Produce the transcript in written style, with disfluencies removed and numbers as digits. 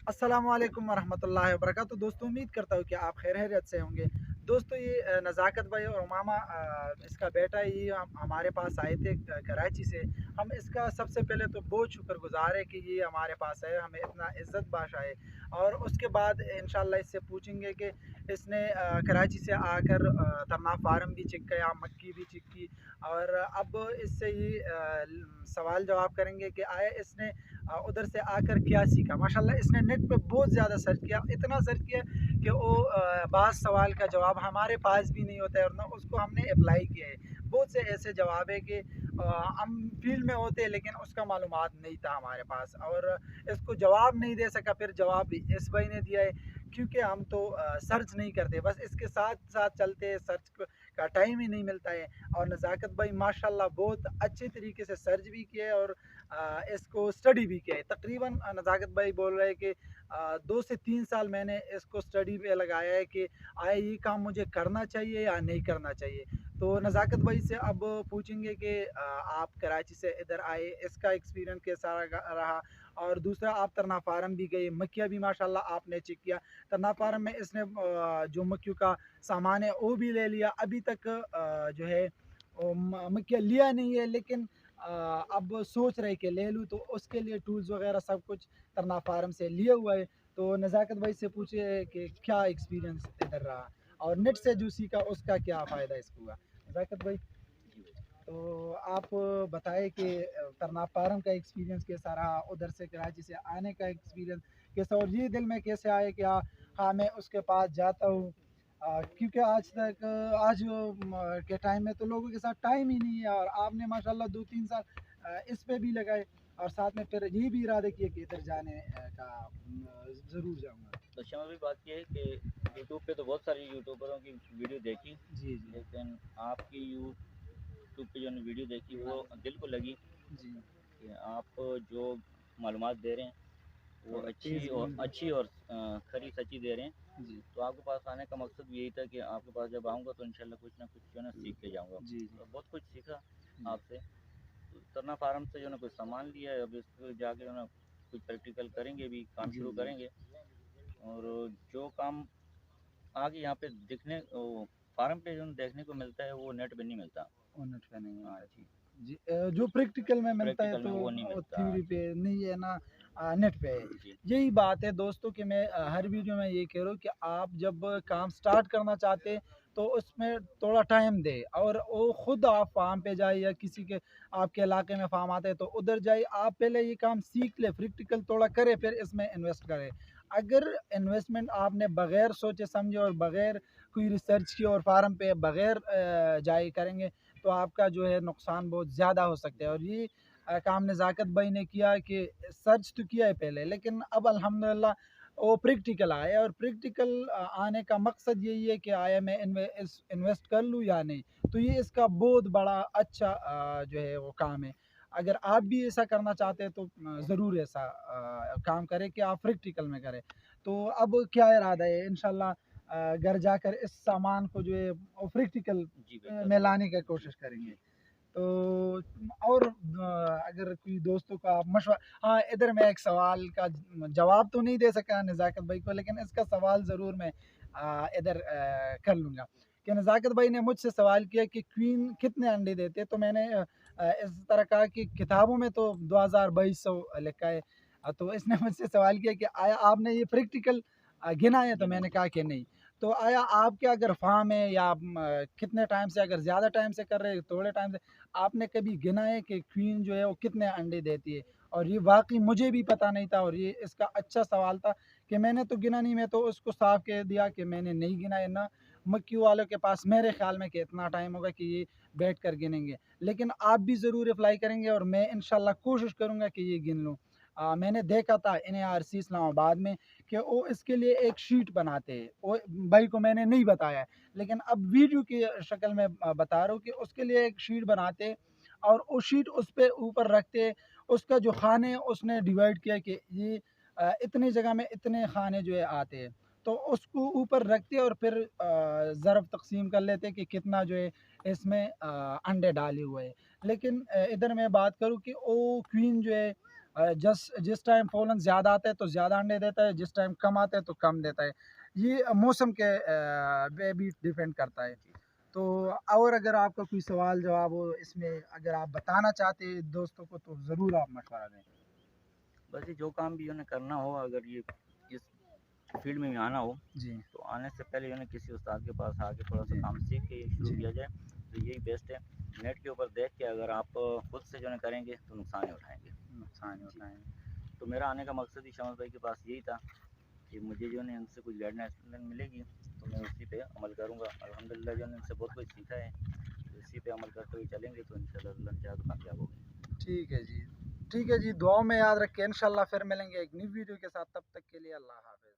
अस्सलाम वालेकुम वरहमतुल्लाहि वबरकातुहू। दोस्तों, उम्मीद करता हूँ कि आप खैरियत से होंगे। दोस्तों, ये नज़ाकत भाई और मामा इसका बेटा ये हमारे पास आए थे कराची से। हम इसका सबसे पहले तो बहुत शुक्रगुजार है कि ये हमारे पास है, हमें इतना इज़्ज़त बख्शा है। और उसके बाद इंशाल्लाह इससे पूछेंगे कि इसने कराची से आकर तमना फार्म भी चिक किया, मक्की भी चिक की। और अब इससे ये सवाल जवाब करेंगे कि आया इसने उधर से आकर क्या सीखा। माशाल्लाह इसने नेट पे बहुत ज़्यादा सर्च किया, इतना सर्च किया कि वो बाज़ सवाल का जवाब हमारे पास भी नहीं होता है और ना उसको हमने अप्लाई किया है। बहुत से ऐसे जवाब है कि हम फील्ड में होते हैं लेकिन उसका मालूमात नहीं था हमारे पास, और इसको जवाब नहीं दे सका। फिर जवाब इस भाई ने दिया है, क्योंकि हम तो सर्च नहीं करते, बस इसके साथ साथ चलते हैं, का टाइम ही नहीं मिलता है। और नज़ाकत भाई माशाल्लाह बहुत अच्छे तरीके से सर्च भी किया है और इसको स्टडी भी किया है। तकरीबन नज़ाकत भाई बोल रहे हैं कि 2 से 3 साल मैंने इसको स्टडी पे लगाया है कि आया ये काम मुझे करना चाहिए या नहीं करना चाहिए। तो नज़ाकत भाई से अब पूछेंगे कि आप कराची से इधर आए, इसका एक्सपीरियंस कैसा रहा। और दूसरा, आप तरना फार्म भी गए, मक्खियाँ भी माशाल्लाह आपने चेक किया। तरना फार्म में इसने जो मक्खियों का सामान है वो भी ले लिया। अभी तक जो है मक्खियाँ लिया नहीं है, लेकिन अब सोच रहे कि ले लूँ, तो उसके लिए टूल्स वगैरह सब कुछ तरना फार्म से लिए हुआ है। तो नज़ाकत भाई से पूछे कि क्या एक्सपीरियंस इधर रहा और नेट से जो सीखा उसका क्या फ़ायदा इसको हुआ। नज़ाकत भाई, तो आप बताएं कि तरना फार्म का एक्सपीरियंस कैसा रहा, उधर से कराची से आने का एक्सपीरियंस कैसा, और ये दिल में कैसे आए कि हाँ मैं उसके पास जाता हूँ। क्योंकि आज तक के टाइम में तो लोगों के साथ टाइम ही नहीं है, और आपने माशाल्लाह 2-3 साल इस पे भी लगाए, और साथ में फिर ये भी इरादे किए कि इधर जाने का ज़रूर जाऊँगा। तो शमा भी बात ये है कि यूट्यूब पे तो बहुत सारी यूट्यूबरों की वीडियो देखी, जी जी लेकिन आपकी यूट्यूब पे जो वीडियो देखी वो दिल को लगी जी। कि आप जो मालूमात दे रहे हैं वो थोड़ा अच्छी तेज़ और बोलिए। खरी सच्ची दे रहे हैं। जी तो आपके पास आने का मकसद भी यही था कि आपके पास जब आऊँगा तो इंशाल्लाह कुछ ना कुछ जो है ना सीख के जाऊँगा। जी जी तो बहुत कुछ सीखा जी आपसे। तो तरना फार्म से जो है ना कुछ सामान लिया है, अब इसको जाके जो है ना कुछ प्रैक्टिकल करेंगे, भी काम जी शुरू जी। करेंगे। और जो काम आगे यहाँ पे दिखने फार्म पे जो देखने को मिलता है वो नेट पे नहीं मिलता। ओनेट पे नहीं हाँ मिलता जी, जी। जो प्रैक्टिकल में मिलता है प्रैक्टिकल में तो वो नहीं मिलता। हाँ थ्योरी जी, पे नहीं है ना, नेट पे है। जी, यही बात है दोस्तों कि मैं हर वीडियो में ये कह रहा हूँ कि आप जब काम स्टार्ट करना चाहते हैं तो उसमें थोड़ा टाइम दे, और वो खुद आप फार्म पे जाए या किसी के आपके इलाके में फार्म आते हैं तो उधर जाए, आप पहले ये काम सीख ले, प्रैक्टिकल थोड़ा करे, फिर इसमें इन्वेस्ट करें। अगर इन्वेस्टमेंट आपने बगैर सोचे समझे और बगैर कोई रिसर्च की और फार्म पे बगैर जाए करेंगे तो आपका जो है नुकसान बहुत ज़्यादा हो सकता है। और ये काम नज़ाकत भाई ने किया कि सर्च तो किया है पहले, लेकिन अब अल्हम्दुलिल्लाह वो प्रैक्टिकल आया, और प्रैक्टिकल आने का मकसद यही है कि आया मैं इन्वेस्ट कर लूँ या नहीं। तो ये इसका बहुत बड़ा अच्छा जो है वो काम है। अगर आप भी ऐसा करना चाहते हैं तो ज़रूर ऐसा काम करें कि आप प्रैक्टिकल में करें। तो अब क्या इरादा है, इंशाल्लाह घर जाकर इस सामान को जो है वो प्रैक्टिकल जी बेहतर। में लाने की कोशिश करेंगे। जी, तो और अगर कोई दोस्तों का आप मशवरा, हाँ इधर मैं एक सवाल का जवाब तो नहीं दे सका नज़ाकत भाई को, लेकिन इसका सवाल ज़रूर मैं इधर कर लूँगा कि नज़ाकत भाई ने मुझसे सवाल किया कि क्वीन कितने अंडे देते हैं। तो मैंने इस तरह कहा कि किताबों में तो 2200 लिखा है। तो इसने मुझसे सवाल किया कि आया आपने ये प्रैक्टिकल गिना है, तो जी मैंने नहीं। कहा कि नहीं। तो आया आपके अगर फार्म है या कितने टाइम से, अगर ज़्यादा टाइम से कर रहे हैं थोड़े टाइम से, आपने कभी गिना है कि क्वीन जो है वो कितने अंडे देती है। और ये वाकई मुझे भी पता नहीं था, और ये इसका अच्छा सवाल था कि मैंने तो गिना नहीं। मैं तो उसको साफ कह दिया कि मैंने नहीं गिना है ना, मक्की वालों के पास मेरे ख्याल में कि इतना टाइम होगा कि ये बैठ कर गिनेंगे। लेकिन आप भी ज़रूर अप्लाई करेंगे और मैं इंशाल्लाह कोशिश करूँगा कि ये गिन लूँ। मैंने देखा था NARC इस्लामाबाद में कि वो इसके लिए एक शीट बनाते हैं, वो भाई को मैंने नहीं बताया है, लेकिन अब वीडियो की शक्ल में बता रहा हूँ कि उसके लिए एक शीट बनाते और वो शीट उस पे ऊपर रखते। उसका जो खाने है उसने डिवाइड किया कि ये इतनी जगह में इतने खाने जो है आते हैं, तो उसको ऊपर रखते और फिर ज़रब तक़सीम कर लेते कि कितना जो है इसमें अंडे डाले हुए हैं। लेकिन इधर मैं बात करूँ कि वो क्वीन जो है जिस टाइम फौलन ज़्यादा आता है तो ज़्यादा अंडे देता है, जिस टाइम कम आता है तो कम देता है। ये मौसम के पे भी डिपेंड करता है। तो और अगर आपका कोई सवाल जवाब हो इसमें, अगर आप बताना चाहते हैं दोस्तों को, तो ज़रूर आप मशवरा दें। बस ये जो काम भी उन्हें करना हो, अगर ये इस फील्ड में भी आना हो, जी तो आने से पहले उन्हें किसी उस्ताद के पास आके थोड़ा सा जी काम सीख के शुरू जी किया जाए, तो यही बेस्ट है। नेट के ऊपर देख के अगर आप खुद से जो है करेंगे तो नुकसान ही उठाएंगे। नुकसान जी। होता है। तो मेरा आने का मकसद ही शमस भाई के पास यही था कि मुझे जो है उनसे कुछ गाइडलाइन मिलेगी तो मैं उसी पे अमल करूँगा। अल्हम्दुलिल्लाह जो है उनसे बहुत कुछ सीखा है, तो इसी पे अमल करते हुए चलेंगे तो इंशाल्लाह अल्लाह चाहे तो कामयाब होंगे। ठीक है जी, ठीक है जी, दुआओं में याद रखें। इंशाल्लाह फिर मिलेंगे एक न्यू वीडियो के साथ, तब तक के लिए अल्लाह हाफ़िज़।